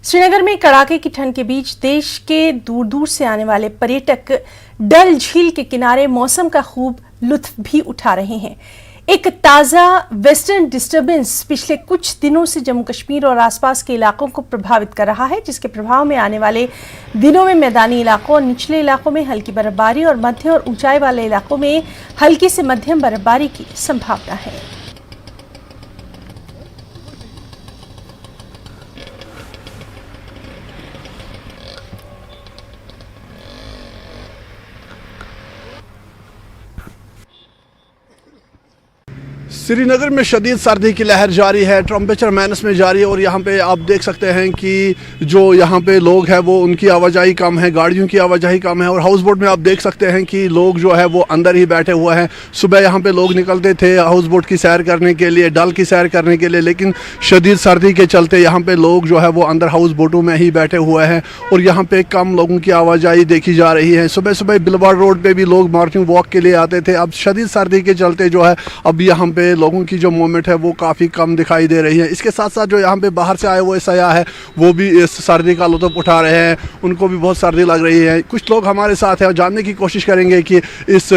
श्रीनगर में कड़ाके की ठंड के बीच देश के दूर दूर से आने वाले पर्यटक डल झील के किनारे मौसम का खूब लुत्फ भी उठा रहे हैं। एक ताज़ा वेस्टर्न डिस्टर्बेंस पिछले कुछ दिनों से जम्मू कश्मीर और आसपास के इलाकों को प्रभावित कर रहा है, जिसके प्रभाव में आने वाले दिनों में मैदानी इलाकों और निचले इलाकों में हल्की बर्फबारी और मध्य और ऊंचाई वाले इलाकों में हल्की से मध्यम बर्फबारी की संभावना है। श्रीनगर में शदीद सर्दी की लहर जारी है, टेम्परेचर माइनस में जारी है और यहाँ पे आप देख सकते हैं कि जो यहाँ पे लोग हैं वो उनकी आवाजाही कम है, गाड़ियों की आवाजाही कम है और हाउस बोट में आप देख सकते हैं कि लोग जो है वो अंदर ही बैठे हुए हैं। सुबह यहाँ पे लोग निकलते थे हाउस बोट की सैर करने के लिए, डल की सैर करने के लिए, लेकिन शदीद सर्दी के चलते यहाँ पे लोग जो है वो अंदर हाउस बोटों में ही बैठे हुए हैं और यहाँ पे कम लोगों की आवाजाही देखी जा रही है। सुबह सुबह बिलवाड़ रोड पर भी लोग मॉर्निंग वॉक के लिए आते थे। अब शदीद सर्दी के चलते जो है अब यहाँ पे लोगों की जो मूवमेंट है वो काफ़ी कम दिखाई दे रही है। इसके साथ साथ जो यहाँ पे बाहर से आए हुए सयाह है वो भी इस सर्दी का लुत्फ़ उठा रहे हैं, उनको भी बहुत सर्दी लग रही है। कुछ लोग हमारे साथ हैं और जानने की कोशिश करेंगे कि इस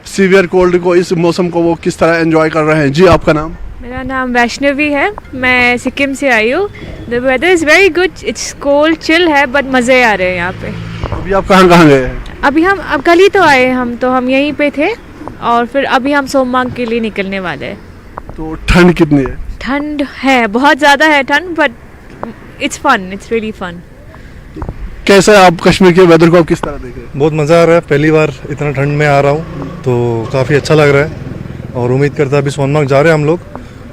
सीवियर कोल्ड को, इस मौसम को वो किस तरह एंजॉय कर रहे हैं। जी, आपका नाम? मेरा नाम वैष्णवी है, मैं सिक्किम से आई हूँ। The weather is very good, it's cold chill है बट मज़े आ रहे हैं यहाँ पे। अभी आप कहाँ गए हैं? अभी हम अब कल ही तो आए, हम यहीं पे थे और फिर अभी हम सोमवार के लिए निकलने वाले हैं। तो ठंड कितनी है? ठंड है, बहुत ज़्यादा है ठंड, but it's fun, it's really fun. कैसे आप कश्मीर के वेदर को आप किस तरह देख रहे हैं? बहुत मज़ा आ रहा है, पहली बार इतना ठंड में आ रहा हूँ तो काफ़ी अच्छा लग रहा है और उम्मीद करता है अभी सोनमार्ग जा रहे हैं हम लोग,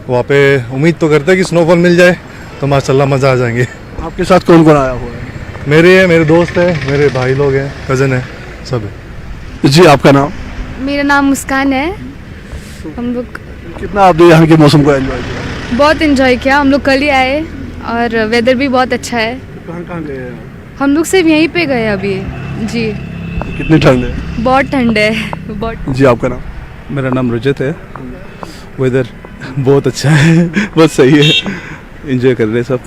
वहाँ पे उम्मीद तो करते हैं कि स्नोफॉल मिल जाए तो माशाल्लाह मज़ा आ जाएंगे। आपके साथ कौन कौन आया हुआ है? मेरे दोस्त हैं, मेरे भाई लोग हैं, कज़न है, सब है। जी, आपका नाम? मेरा नाम मुस्कान है। हम लोग कितना आपने यहाँ के मौसम को एंजॉय किया? बहुत एंजॉय किया, हम लोग कल ही आए और वेदर भी बहुत अच्छा है। कहाँ गए हैं? हम लोग सिर्फ यहीं पे गए अभी। जी, कितनी ठंड है? बहुत ठंड है, बहुत। जी, आपका नाम? मेरा नाम रजत है। वेदर बहुत अच्छा है, बहुत सही है, एंजॉय कर रहे हैं सब।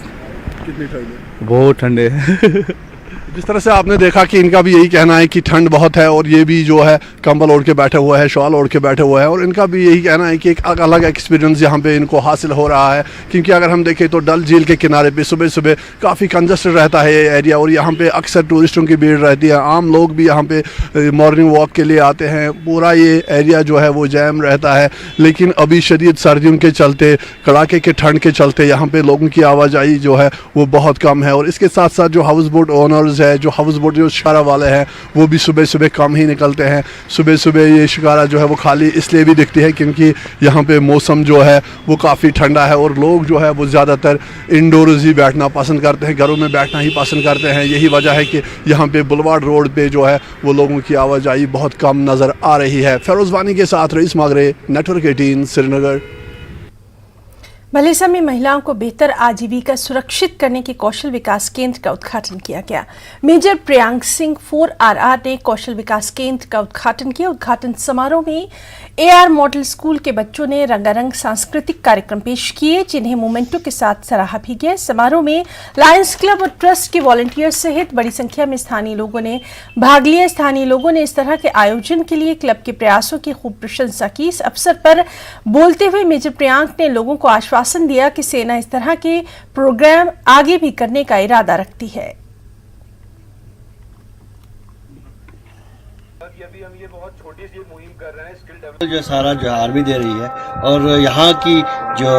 कितनी ठंड है? बहुत ठंड है। जिस तरह से आपने देखा कि इनका भी यही कहना है कि ठंड बहुत है और ये भी जो है कंबल ओढ़ के बैठे हुए हैं, शॉल ओढ़ के बैठे हुए हैं और इनका भी यही कहना है कि एक अलग एक्सपीरियंस यहाँ पे इनको हासिल हो रहा है। क्योंकि अगर हम देखें तो डल झील के किनारे पे सुबह सुबह काफ़ी कंजस्टेड रहता है ये एरिया और यहाँ पे अक्सर टूरिस्टों की भीड़ रहती है। आम लोग भी यहाँ पे मॉर्निंग वॉक के लिए आते हैं, पूरा ये एरिया जो है वो जैम रहता है। लेकिन अभी शदीद सर्दियों के चलते, कड़ाके के ठंड के चलते यहाँ पे लोगों की आवाजाही जो है वो बहुत कम है और इसके साथ साथ जो हाउस बोट ओनर्स है, जो हाउस बोट जो शिकारा वाले हैं वो भी सुबह सुबह कम ही निकलते हैं। सुबह सुबह ये शिकारा जो है वो खाली इसलिए भी दिखती है क्योंकि यहाँ पे मौसम जो है वो काफ़ी ठंडा है और लोग जो है वो ज़्यादातर इंडोर्स ही बैठना पसंद करते हैं, घरों में बैठना ही पसंद करते हैं। यही वजह है कि यहाँ पे बुलवाड़ रोड पे जो है वो लोगों की आवाजाही बहुत कम नज़र आ रही है। फेरोज़ वानी के साथ रईस मागरे, नेटवर्क 18, श्रीनगर। भलेसा में महिलाओं को बेहतर आजीविका सुरक्षित करने के कौशल विकास केंद्र का उद्घाटन किया गया। मेजर प्रियांक सिंह 4RR ने कौशल विकास केंद्र का उद्घाटन किया। उद्घाटन समारोह में AR मॉडल स्कूल के बच्चों ने रंगारंग सांस्कृतिक कार्यक्रम पेश किए, जिन्हें मोमेंटो के साथ सराहा भी गया। समारोह में लायंस क्लब और ट्रस्ट के वॉलंटियर्स सहित बड़ी संख्या में स्थानीय लोगों ने भाग लिया। स्थानीय लोगों ने इस तरह के आयोजन के लिए क्लब के प्रयासों की खूब प्रशंसा की। इस अवसर पर बोलते हुए मेजर प्रियांक ने लोगों को आश्वासन दिया कि सेना इस तरह के प्रोग्राम आगे भी करने का इरादा रखती है। अभी हम ये बहुत छोटी सी मुहिम कर रहे हैं, स्किल जो सारा जो आर्मी दे रही है और यहाँ की जो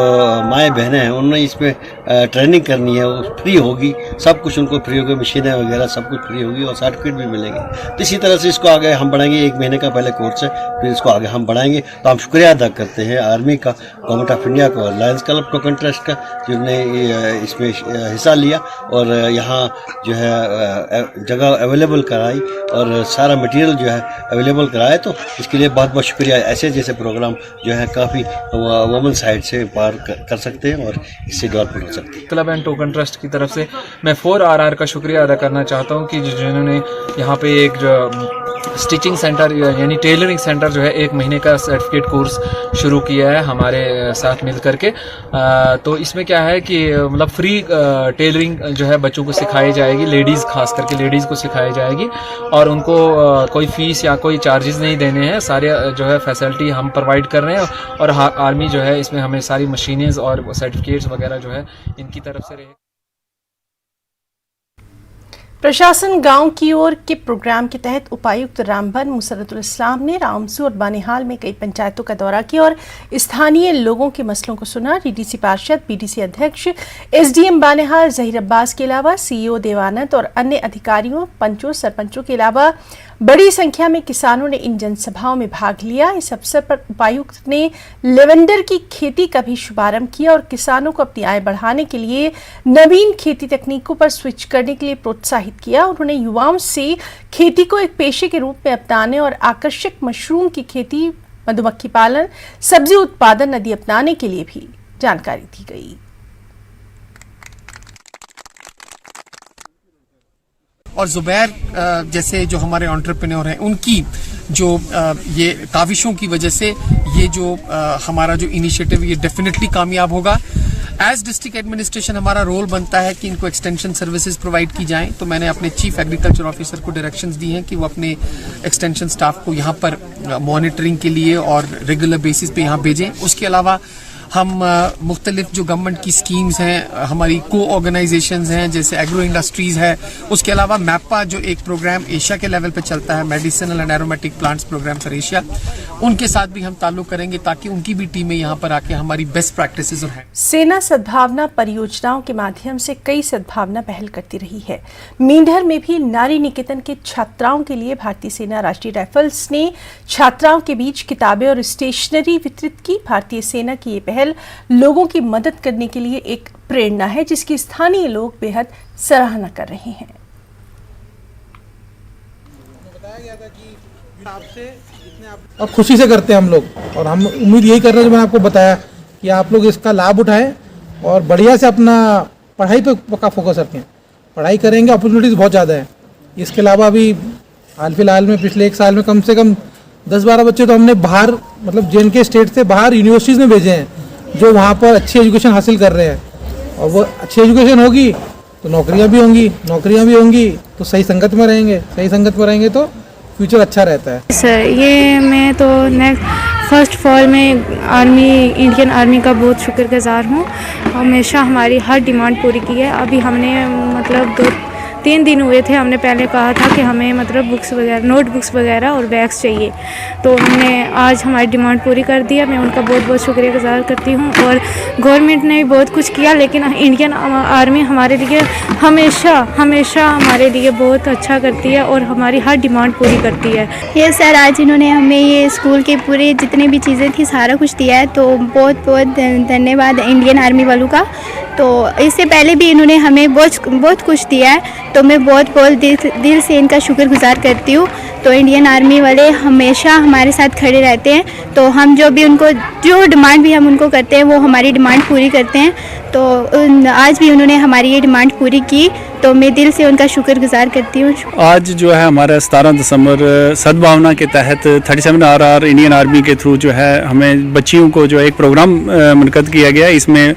माएँ बहनें हैं उन्होंने इसमें ट्रेनिंग करनी है, वो फ्री होगी, सब कुछ उनको फ्री होगी, मशीनें वगैरह सब कुछ फ्री होगी और सर्टिफिकेट भी मिलेंगे। तो इसी तरह से इसको आगे हम बढ़ाएंगे। 1 महीने का पहले कोर्स है, फिर इसको आगे हम बढ़ाएंगे। तो हम शुक्रिया अदा करते हैं आर्मी का, गवर्नमेंट ऑफ इंडिया को, लायंस क्लब टोकन ट्रस्ट का जिन्होंने इसमें हिस्सा लिया और यहाँ जो है जगह अवेलेबल कराई और सारा मटेरियल जो है अवेलेबल कराया। तो इसके लिए बहुत बहुत शुक्रिया। ऐसे जैसे प्रोग्राम जो है काफ़ी वुमेन साइड से पार कर सकते हैं और इससे डेवलपमेंट हो सकती है। क्लब एंड टोकन ट्रस्ट की तरफ से मैं 4RR का शुक्रिया अदा करना चाहता हूँ कि जिन्होंने यहाँ पे एक जो स्टिचिंग सेंटर यानी टेलरिंग सेंटर जो है 1 महीने का सर्टिफिकेट कोर्स शुरू किया है हमारे साथ मिल करके। तो इसमें क्या है कि मतलब फ्री टेलरिंग जो है बच्चों को सिखाई जाएगी, लेडीज़ खास करके लेडीज़ को सिखाई जाएगी और उनको कोई फीस या कोई चार्जेस नहीं देने हैं। सारे जो है फैसिलिटी हम प्रोवाइड कर रहे हैं और आर्मी जो है इसमें हमें सारी मशीनें और सर्टिफिकेट्स वगैरह जो है इनकी तरफ से रहे। प्रशासन गांव की ओर के प्रोग्राम के तहत उपायुक्त रामबन मुसरतुल इस्लाम ने रामसू और बानिहाल में कई पंचायतों का दौरा किया और स्थानीय लोगों के मसलों को सुना। डीडीसी पार्षद, बीडीसी अध्यक्ष, एसडीएम बानिहाल जहीर अब्बास के अलावा सीईओ देवानंद और अन्य अधिकारियों, पंचों, सरपंचों के अलावा बड़ी संख्या में किसानों ने इन जनसभाओं में भाग लिया। इस अवसर पर उपायुक्त ने लेवेंडर की खेती का भी शुभारंभ किया और किसानों को अपनी आय बढ़ाने के लिए नवीन खेती तकनीकों पर स्विच करने के लिए प्रोत्साहित किया। उन्होंने युवाओं से खेती को एक पेशे के रूप में अपनाने और आकर्षक मशरूम की खेती, मधुमक्खी पालन, सब्जी उत्पादन आदि अपनाने के लिए भी जानकारी दी गई। और जुबैर जैसे जो हमारे एंटरप्रेन्योर हैं, उनकी जो ये काविशों की वजह से ये जो हमारा जो इनिशिएटिव ये डेफिनेटली कामयाब होगा। एज डिस्ट्रिक्ट एडमिनिस्ट्रेशन हमारा रोल बनता है कि इनको एक्सटेंशन सर्विसेज प्रोवाइड की जाएं। तो मैंने अपने चीफ एग्रीकल्चर ऑफिसर को डायरेक्शंस दी हैं कि वो अपने एक्सटेंशन स्टाफ को यहाँ पर मॉनिटरिंग के लिए और रेगुलर बेसिस पे यहाँ भेजें। उसके अलावा हम मुख्तलिफ जो गवर्नमेंट की स्कीम्स हैं, हमारी को ऑर्गेनाइजेशंस हैं जैसे एग्रो इंडस्ट्रीज है, उसके अलावा मैपा जो एक प्रोग्राम एशिया के लेवल पे चलता है, medicinal and aromatic plants program for Asia, उनके साथ भी हम ताल्लुक करेंगे ताकि उनकी भी टीमें यहाँ पर आके हमारी बेस्ट प्रैक्टिसेस और सेना सद्भावना परियोजनाओं के माध्यम से कई सद्भावना पहल करती रही है। मींढर में भी नारी निकेतन के छात्राओं के लिए भारतीय सेना राष्ट्रीय राइफल्स ने छात्राओं के बीच किताबें और स्टेशनरी वितरित की। भारतीय सेना की ये पहल लोगों की मदद करने के लिए एक प्रेरणा है जिसकी स्थानीय लोग बेहद सराहना कर रहे हैं। और खुशी से करते हैं हम लोग और हम उम्मीद यही कर रहे हैं जो मैंने आपको बताया कि आप लोग इसका लाभ उठाएं और बढ़िया से अपना पढ़ाई पे पक्का फोकस रखें। पढ़ाई करेंगे, अपॉर्चुनिटीज़ बहुत ज़्यादा है। इसके अलावा अभी हाल फिलहाल में पिछले 1 साल में कम से कम 10-12 बच्चे तो हमने बाहर मतलब J&K स्टेट से बाहर यूनिवर्सिटीज़ में भेजे हैं जो वहाँ पर अच्छी एजुकेशन हासिल कर रहे हैं। और वो अच्छी एजुकेशन होगी तो नौकरियाँ भी होंगी तो सही संगत में रहेंगे तो फ्यूचर अच्छा रहता है। सर ये मैं तो फर्स्ट ऑफ ऑल मैं इंडियन आर्मी का बहुत शुक्रगुजार हूँ। हमेशा हमारी हर डिमांड पूरी की है। अभी हमने मतलब 2-3 दिन हुए थे, हमने पहले कहा था कि हमें मतलब बुक्स वगैरह, नोटबुक्स वगैरह और बैग्स चाहिए, तो उन्होंने आज हमारी डिमांड पूरी कर दिया। मैं उनका बहुत बहुत शुक्रिया गुजार करती हूँ। और गवर्नमेंट ने भी बहुत कुछ किया, लेकिन इंडियन आर्मी हमारे लिए हमेशा हमारे लिए बहुत अच्छा करती है और हमारी हर डिमांड पूरी करती है। ये सर आज इन्होंने हमें ये स्कूल के पूरे जितने भी चीज़ें थी सारा कुछ दिया है, तो बहुत बहुत धन्यवाद इंडियन आर्मी वालों का। तो इससे पहले भी इन्होंने हमें बहुत कुछ दिया है, तो मैं बहुत दिल से इनका शुक्रगुजार करती हूँ। तो इंडियन आर्मी वाले हमेशा हमारे साथ खड़े रहते हैं, तो हम जो डिमांड भी हम उनको करते हैं वो हमारी डिमांड पूरी करते हैं। तो आज भी उन्होंने हमारी ये डिमांड पूरी की, तो मैं दिल से उनका शुक्रगुजार करती हूँ। आज जो है हमारा 17 दिसंबर सद्भावना के तहत 37 RR इंडियन आर्मी के थ्रू जो है हमें बच्चियों को जो एक प्रोग्राम मुनक़द किया गया। इसमें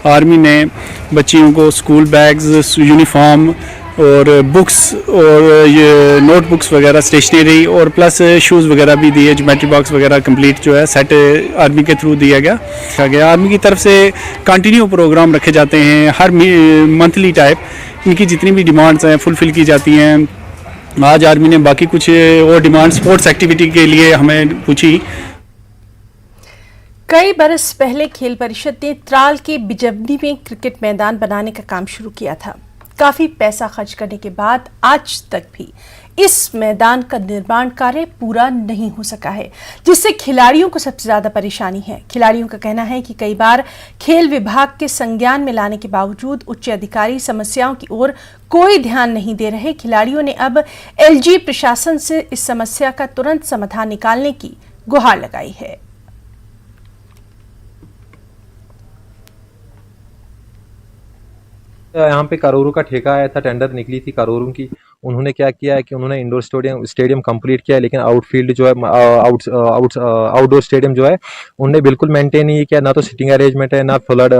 आर्मी ने बच्चियों को स्कूल बैग्स, यूनिफॉर्म और बुक्स और ये नोटबुक्स वगैरह, स्टेशनरी और प्लस शूज़ वगैरह भी दिए। ज्योमेट्री बॉक्स वगैरह कंप्लीट जो है सेट आर्मी के थ्रू दिया गया। आर्मी की तरफ से कंटिन्यू प्रोग्राम रखे जाते हैं हर मंथली टाइप। इनकी जितनी भी डिमांड्स हैं फुलफ़िल की जाती हैं। आज आर्मी ने बाकी कुछ और डिमांड स्पोर्ट्स एक्टिविटी के लिए हमें पूछी। कई बरस पहले खेल परिषद ने त्राल के बिजवनी में क्रिकेट मैदान बनाने का काम शुरू किया था। काफी पैसा खर्च करने के बाद आज तक भी इस मैदान का निर्माण कार्य पूरा नहीं हो सका है, जिससे खिलाड़ियों को सबसे ज्यादा परेशानी है। खिलाड़ियों का कहना है कि कई बार खेल विभाग के संज्ञान में लाने के बावजूद उच्च अधिकारी समस्याओं की ओर कोई ध्यान नहीं दे रहे। खिलाड़ियों ने अब LG प्रशासन से इस समस्या का तुरंत समाधान निकालने की गुहार लगाई है। यहाँ पे करोड़ों का ठेका आया था, टेंडर निकली थी करोड़ों की। उन्होंने क्या किया है कि उन्होंने इंडोर स्टेडियम कंप्लीट किया है, लेकिन आउटफील्ड जो है आउटडोर स्टेडियम जो है उन्होंने बिल्कुल मेंटेन नहीं किया। ना तो सिटिंग अरेंजमेंट है, ना फ्लड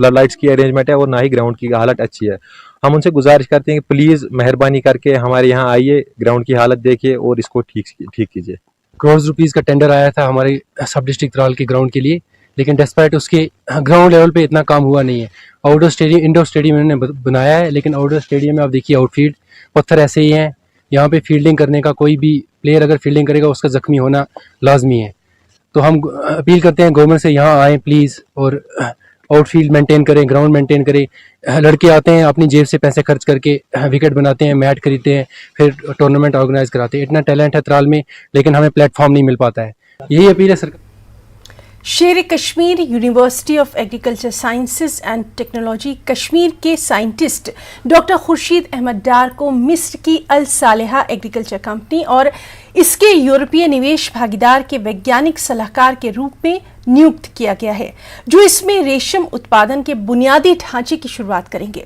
लाइट्स की अरेंजमेंट है, और ना ही ग्राउंड की हालत अच्छी है। हम उनसे गुजारिश करते हैं कि प्लीज़ मेहरबानी करके हमारे यहाँ आइए, ग्राउंड की हालत देखिए और इसको ठीक कीजिए। करोड़ रुपीज़ का टेंडर आया था हमारे सब डिस्ट्रिक्ट त्राल के ग्राउंड के लिए, लेकिन डिस्पाइट उसके ग्राउंड लेवल पे इतना काम हुआ नहीं है। आउटडोर स्टेडियम, इंडोर स्टेडियम इन्होंने बनाया है, लेकिन आउटडोर स्टेडियम में आप देखिए आउटफील्ड पत्थर ऐसे ही हैं। यहाँ पे फील्डिंग करने का कोई भी प्लेयर अगर फील्डिंग करेगा उसका जख्मी होना लाजमी है। तो हम अपील करते हैं गवर्नमेंट से, यहाँ आएँ प्लीज़ और आउटफील्ड मेंटेन करें, ग्राउंड मेंटेन करें। लड़के आते हैं अपनी जेब से पैसे खर्च करके विकेट बनाते हैं, मैट खरीदते हैं, फिर टूर्नामेंट ऑर्गेनाइज कराते हैं। इतना टैलेंट है त्राल में, लेकिन हमें प्लेटफॉर्म नहीं मिल पाता है। यही अपील है सरकार। शेर Kashmir university of agriculture sciences and technology Kashmir के साइंटिस्ट डॉक्टर खुर्शीद अहमद डार को मिस्र की अल सालेहा एग्रीकल्चर कंपनी और इसके यूरोपीय निवेश भागीदार के वैज्ञानिक सलाहकार के रूप में नियुक्त किया गया है, जो इसमें रेशम उत्पादन के बुनियादी ढांचे की शुरुआत करेंगे।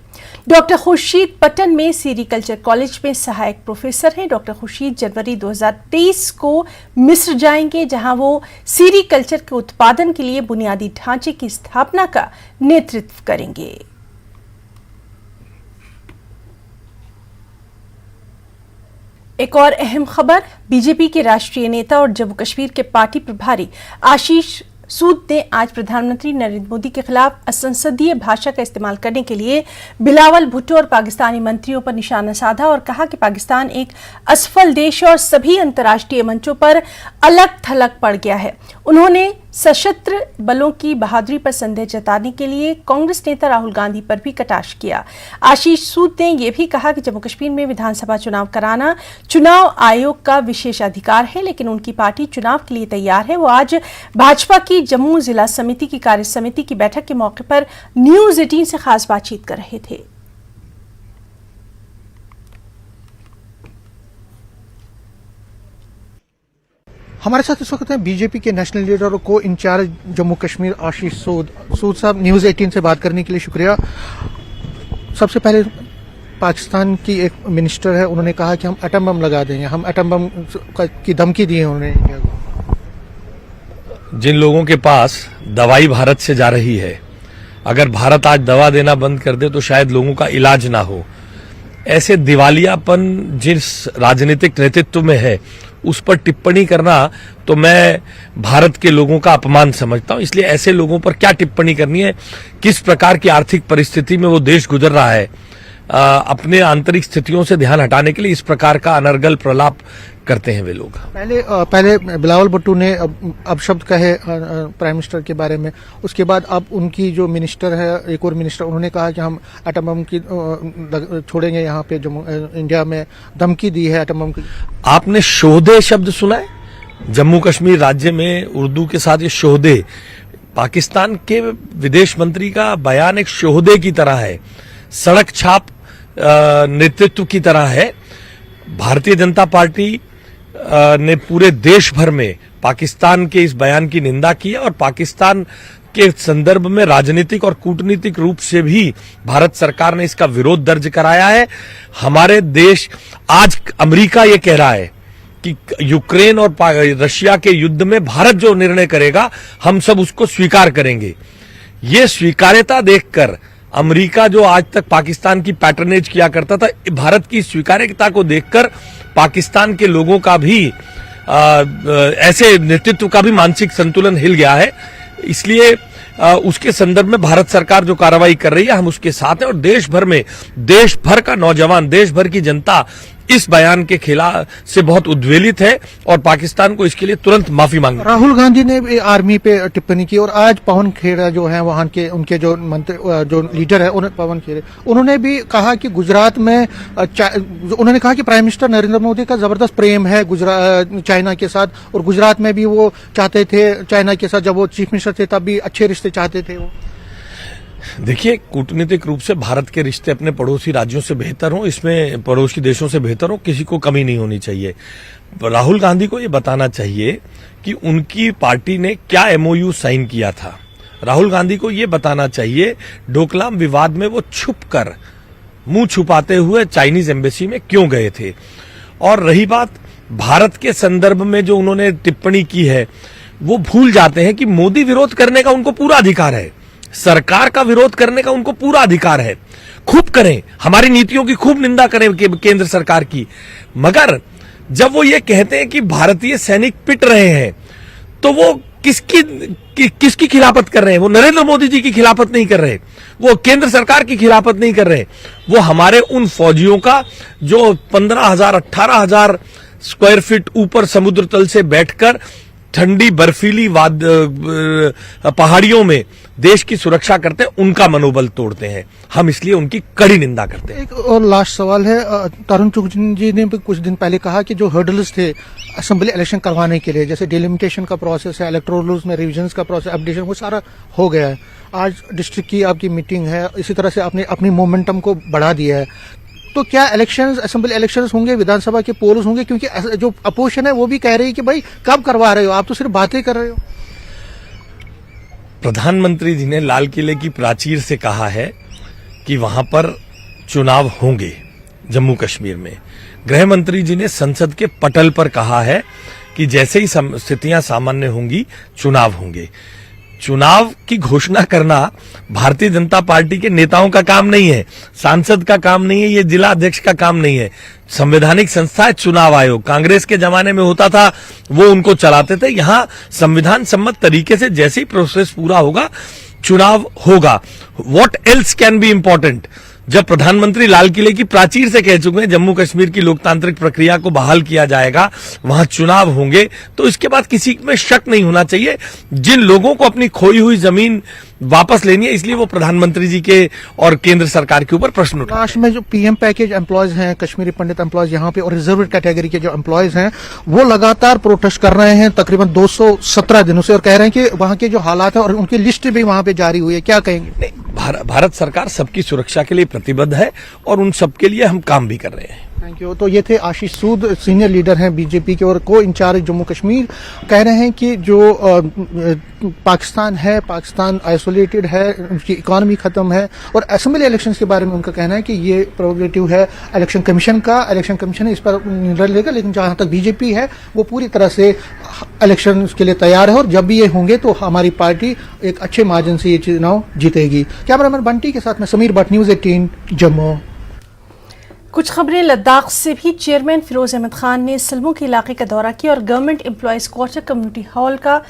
डॉक्टर खुर्शीद पटन में सेरीकल्चर कॉलेज में सहायक प्रोफेसर हैं। डॉक्टर खुर्शीद जनवरी 2023 को मिस्र जाएंगे, जहां वो सेरीकल्चर के उत्पादन के लिए बुनियादी ढांचे की स्थापना का नेतृत्व करेंगे। एक और अहम खबर, बीजेपी के राष्ट्रीय नेता और जम्मू कश्मीर के पार्टी प्रभारी आशीष सूद ने आज प्रधानमंत्री नरेंद्र मोदी के खिलाफ असंसदीय भाषा का इस्तेमाल करने के लिए बिलावल भुट्टो और पाकिस्तानी मंत्रियों पर निशाना साधा और कहा कि पाकिस्तान एक असफल देश और सभी अंतर्राष्ट्रीय मंचों पर अलग थलग पड़ गया है। उन्होंने सशस्त्र बलों की बहादुरी पर संदेह जताने के लिए कांग्रेस नेता राहुल गांधी पर भी कटाक्ष किया। आशीष सूद ने यह भी कहा कि जम्मू कश्मीर में विधानसभा चुनाव कराना चुनाव आयोग का विशेषाधिकार है, लेकिन उनकी पार्टी चुनाव के लिए तैयार है। वो आज भाजपा की जम्मू जिला समिति की कार्य समिति की बैठक के मौके पर न्यूज 18 से खास बातचीत कर रहे थे। हमारे साथ इस वक्त हैं बीजेपी के नेशनल लीडर और को इंचार्ज जम्मू कश्मीर आशीष सूद। सूद साहब, न्यूज 18 से बात करने के लिए शुक्रिया। सबसे पहले पाकिस्तान की एक मिनिस्टर है, उन्होंने कहा कि हम एटम बम लगा देंगे, हम एटम बम की धमकी दी है उन्होंने। जिन लोगों के पास दवाई भारत से जा रही है, अगर भारत आज दवा देना बंद कर दे तो शायद लोगों का इलाज ना हो। ऐसे दिवालियापन जिस राजनीतिक नेतृत्व में है उस पर टिप्पणी करना तो मैं भारत के लोगों का अपमान समझता हूं। इसलिए ऐसे लोगों पर क्या टिप्पणी करनी है, किस प्रकार की आर्थिक परिस्थिति में वो देश गुजर रहा है, अपने आंतरिक स्थितियों से ध्यान हटाने के लिए इस प्रकार का अनर्गल प्रलाप करते हैं वे लोग। पहले बिलावल भुट्टो ने अब शब्द कहे प्राइम मिनिस्टर के बारे में, उसके बाद अब उनकी जो मिनिस्टर है, एक और मिनिस्टर, उन्होंने कहा कि हम एटम बम की छोड़ेंगे यहाँ पे जम्मू इंडिया में, धमकी दी है एटम बम की। आपने शोहदे शब्द सुना है? जम्मू कश्मीर राज्य में उर्दू के साथ ये शोहदे, पाकिस्तान के विदेश मंत्री का बयान एक शोहदे की तरह है, सड़क छाप नेतृत्व की तरह है। भारतीय जनता पार्टी ने पूरे देश भर में पाकिस्तान के इस बयान की निंदा की है और पाकिस्तान के संदर्भ में राजनीतिक और कूटनीतिक रूप से भी भारत सरकार ने इसका विरोध दर्ज कराया है। हमारे देश, आज अमेरिका ये कह रहा है कि यूक्रेन और रशिया के युद्ध में भारत जो निर्णय करेगा हम सब उसको स्वीकार करेंगे। ये स्वीकार्यता देखकर अमेरिका, जो आज तक पाकिस्तान की पैटर्नेज किया करता था, भारत की स्वीकार्यता को देखकर पाकिस्तान के लोगों का भी ऐसे नेतृत्व का भी मानसिक संतुलन हिल गया है। इसलिए उसके संदर्भ में भारत सरकार जो कार्रवाई कर रही है हम उसके साथ हैं और देश भर में, देश भर का नौजवान, देश भर की जनता इस बयान के खिलाफ से बहुत उद्वेलित है और पाकिस्तान को इसके लिए तुरंत माफी मांगी। राहुल गांधी ने आर्मी पे टिप्पणी की और आज पवन खेड़ा जो है वहां के उनके जो मंत्री, जो लीडर है पवन खेड़े, उन्होंने भी कहा कि गुजरात में उन्होंने कहा कि प्राइम मिनिस्टर नरेंद्र मोदी का जबरदस्त प्रेम है चाइना के साथ और गुजरात में भी वो चाहते थे चाइना के साथ, जब वो चीफ मिनिस्टर थे तब भी अच्छे रिश्ते चाहते थे वो। देखिए, कूटनीतिक रूप से भारत के रिश्ते अपने पड़ोसी राज्यों से बेहतर हों, इसमें पड़ोसी देशों से बेहतर हों, किसी को कमी नहीं होनी चाहिए। राहुल गांधी को ये बताना चाहिए कि उनकी पार्टी ने क्या एमओयू साइन किया था राहुल गांधी को ये बताना चाहिए डोकलाम विवाद में वो छुपकर मुंह छुपाते हुए चाइनीज एम्बेसी में क्यों गए थे। और रही बात भारत के संदर्भ में जो उन्होंने टिप्पणी की है, वो भूल जाते हैं कि मोदी विरोध करने का उनको पूरा अधिकार है, सरकार का विरोध करने का उनको पूरा अधिकार है। खूब करें, हमारी नीतियों की खूब निंदा करें केंद्र सरकार की, मगर जब वो ये कहते हैं कि भारतीय सैनिक पिट रहे हैं, तो वो किसकी खिलाफत कर रहे हैं? वो नरेंद्र मोदी जी की खिलाफत नहीं कर रहे, वो केंद्र सरकार की खिलाफत नहीं कर रहे, वो हमारे उन फौजियों का जो 15,000 18,000 स्क्वायर फीट ऊपर समुद्र तल से बैठकर ठंडी बर्फीली पहाड़ियों में देश की सुरक्षा करते हैं, उनका मनोबल तोड़ते हैं। हम इसलिए उनकी कड़ी निंदा करते हैं। एक और लास्ट सवाल है, तरुण चुग जी ने भी कुछ दिन पहले कहा कि जो हर्डल्स थे असेंबली इलेक्शन करवाने के लिए, जैसे डिलिमिटेशन का प्रोसेस है, इलेक्टोरल रूल्स में रिविजन्स का प्रोसेस, अपडेशन, वो सारा हो गया है। आज डिस्ट्रिक्ट की आपकी मीटिंग है, इसी तरह से आपने अपनी मोमेंटम को बढ़ा दिया है, तो क्या इलेक्शंस, असेंबली इलेक्शंस होंगे, विधानसभा के पोल्स होंगे? क्योंकि जो अपोजिशन है वो भी कह रही है कि भाई कब करवा रहे हो, आप तो सिर्फ बातें कर रहे हो। प्रधानमंत्री जी ने लाल किले की प्राचीर से कहा है कि वहां पर चुनाव होंगे जम्मू कश्मीर में। गृह मंत्री जी ने संसद के पटल पर कहा है कि जैसे ही स्थितियां सामान्य होंगी चुनाव होंगे। चुनाव की घोषणा करना भारतीय जनता पार्टी के नेताओं का काम नहीं है, सांसद का काम नहीं है, ये जिला अध्यक्ष का काम नहीं है। संवैधानिक संस्था है चुनाव आयोग, कांग्रेस के जमाने में होता था, वो उनको चलाते थे। यहां संविधान सम्मत तरीके से जैसे ही प्रोसेस पूरा होगा चुनाव होगा। What else can be important? जब प्रधानमंत्री लाल किले की प्राचीर से कह चुके हैं जम्मू कश्मीर की लोकतांत्रिक प्रक्रिया को बहाल किया जाएगा, वहां चुनाव होंगे, तो इसके बाद किसी में शक नहीं होना चाहिए। जिन लोगों को अपनी खोई हुई जमीन वापस लेनी है, इसलिए वो प्रधानमंत्री जी के और केंद्र सरकार के ऊपर प्रश्न उठा। लास्ट में जो पीएम पैकेज एम्प्लॉयज हैं, कश्मीरी पंडित एम्प्लॉयज यहाँ पे और रिजर्व कैटेगरी के जो एम्प्लॉयज हैं, वो लगातार प्रोटेस्ट कर रहे हैं तकरीबन 217 दिनों से, और कह रहे हैं कि वहाँ के जो हालात है, और उनकी लिस्ट भी वहाँ पे जारी हुई है, क्या कहेंगे? नहीं, भारत सरकार सबकी सुरक्षा के लिए प्रतिबद्ध है और उन सबके लिए हम काम भी कर रहे हैं। Thank you. तो ये थे आशीष सूद, सीनियर लीडर हैं बीजेपी के और को इंचार्ज जम्मू कश्मीर। कह रहे हैं कि जो पाकिस्तान है, पाकिस्तान आइसोलेटेड है, उसकी इकॉनमी खत्म है, और असेंबली इलेक्शंस के बारे में उनका कहना है कि ये प्रोग्रेटिव है इलेक्शन कमीशन का। इलेक्शन कमीशन इस पर निर्णय लेगा, लेकिन जहां तक बीजेपी है वो पूरी तरह से इलेक्शन के लिए तैयार है, और जब भी ये होंगे तो हमारी पार्टी एक अच्छे मार्जिन से ये चुनाव जीतेगी। कैमरामैन बंटी के साथ में समीर भट्ट, न्यूज़ 18 जम्मू। कुछ खबरें लद्दाख से भी। चेयरमैन फिरोज अहमद खान ने सलमू के इलाके का दौरा किया और government employees quarter community hall का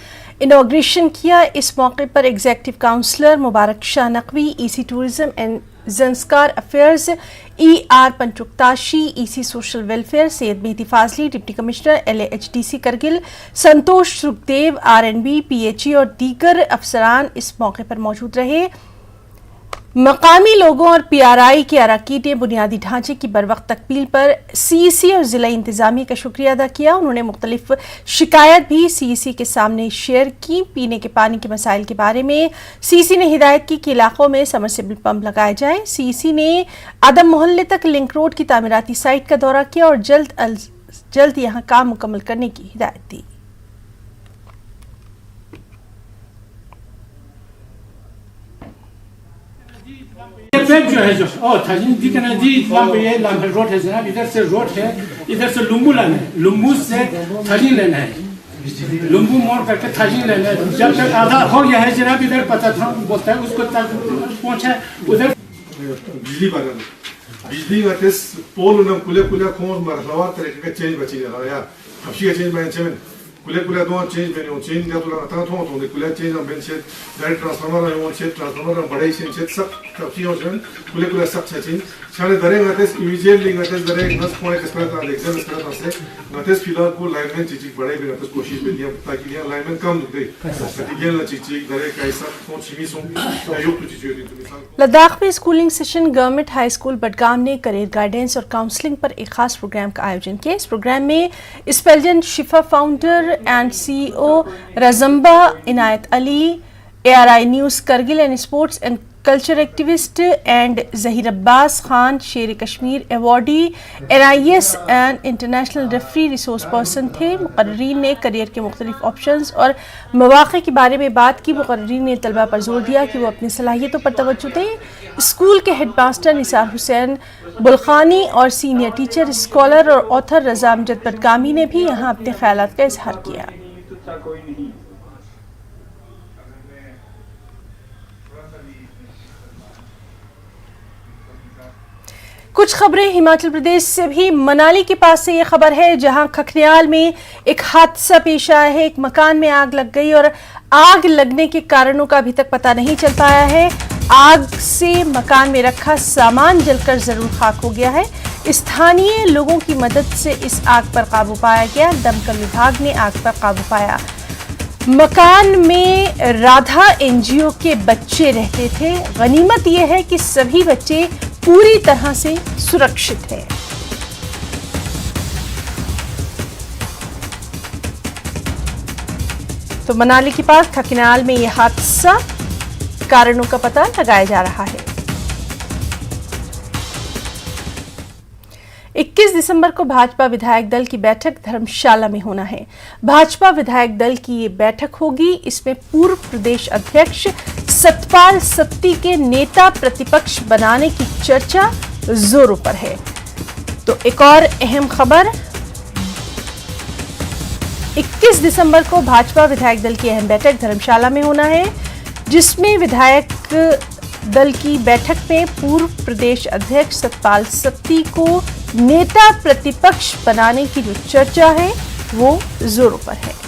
इनॉग्रेशन किया। इस मौके पर executive councillor Mubarak Shah Naqvi, EC tourism and Zanskar affairs, ER Punchok Tashi, EC social welfare Syed Mehdi Fazli, deputy commissioner LAHDC Kargil, Santosh Sukhdev RNB, PHE और दीगर अफसरान इस मौके पर मौजूद रहे। मकामी लोगों और PRI के अरकान ने बुनियादी ढांचे की बरवक्त तकमील पर CEC और जिला इंतजामिया का शुक्रिया अदा किया। उन्होंने मुख्तलिफ शिकायत भी CEC के सामने शेयर की। पीने के पानी के मसाइल के बारे में CEC ने हिदायत की कि इलाकों में समरसेबल पंप लगाए जाएं। CEC ने आदम मोहल्ले तक लिंक रोड की तामीराती साइट का दौरा किया और जल्द यहां काम मुकम्मल करने की हिदायत दी। जो है जो थाजिंदी के नजदीक ये रोड है जनाब, इधर से रोड है, इधर से लुम्बू लेना है, लुम्बू से थाजिन लेना है, लुम्बू मोड़ करके थाजिन लेना है। जब तक आधा हो गया है जनाब, इधर पता था बोलता है उसको तक पहुंचा उधर बिजली का पोल कुले खोज मरवा तरीके का चेंज बची रहा यार, हफ्सी का चेंज मैंने कुले दो चेंज मैंने चेंज दिया तो लगातार तो कुले चेंज हम बेंच डायरेक्ट ट्रांसफार्मर है वो चेंज ट्रांसफार्मर बड़े ही चेंज सब हफ्सी और कुले सब चेंज शायद दरे गते इमीडिएटली गते दरे नस कोने के स्पेस ना एग्जाम स्पेस से गते फिलहाल को लाइनमैन चीज बड़े भी गते कोशिश में दिया ताकि यहां लाइनमैन कम दे ताकि ना चीज दरे कैसा कौन सी सो योग तो चीज होती। लद्दाख में schooling session government high school Budgam ने करियर गाइडेंस और काउंसलिंग पर एक खास प्रोग्राम का आयोजन किया। इस प्रोग्राम में स्पेल्जन शिफा फाउंडर एंड CEO रजम्बा Inayat Ali, ARI news Kargil and sports and culture activist and Zaheer Abbas Khan Sher Kashmir awardee NIS and international referee resource person थे। मुकर्रीरीन ने करियर के मुख्तलिफ ऑप्शंस और मौक़े के बारे में बात की। मुकर्रीरीन ने तलबा पर जोर दिया कि वो अपनी सलाहियतों पर तवज्जो दें। स्कूल के हेडमास्टर निसार हुसैन बुल्खानी और सीनियर टीचर, स्कॉलर और ऑथर रज़ा अमजद बडगामी ने भी यहाँ अपने ख्यालात का इजहार किया। कुछ खबरें हिमाचल प्रदेश से भी। मनाली के पास से ये खबर है, जहां खखनियाल में एक हादसा पेश आया है। एक मकान में आग लग गई और आग लगने के कारणों का अभी तक पता नहीं चल पाया है। आग से मकान में रखा सामान जलकर जरूर खाक हो गया है। स्थानीय लोगों की मदद से इस आग पर काबू पाया गया। दमकल विभाग ने आग पर काबू पाया। मकान में राधा NGO के बच्चे रहते थे। गनीमत यह है कि सभी बच्चे पूरी तरह से सुरक्षित हैं। तो मनाली के पास खखनियाल में यह हादसा, कारणों का पता लगाया जा रहा है। 21 दिसंबर को भाजपा विधायक दल की बैठक धर्मशाला में होना है। भाजपा विधायक दल की ये बैठक होगी। इसमें पूर्व प्रदेश अध्यक्ष सतपाल सत्ती के नेता प्रतिपक्ष बनाने की चर्चा जोरों पर है। तो एक और अहम खबर, 21 दिसंबर को भाजपा विधायक दल की अहम बैठक धर्मशाला में होना है, जिसमें विधायक दल की बैठक में पूर्व प्रदेश अध्यक्ष सतपाल सत्ती को नेता प्रतिपक्ष बनाने की जो चर्चा है वो जोरों पर है।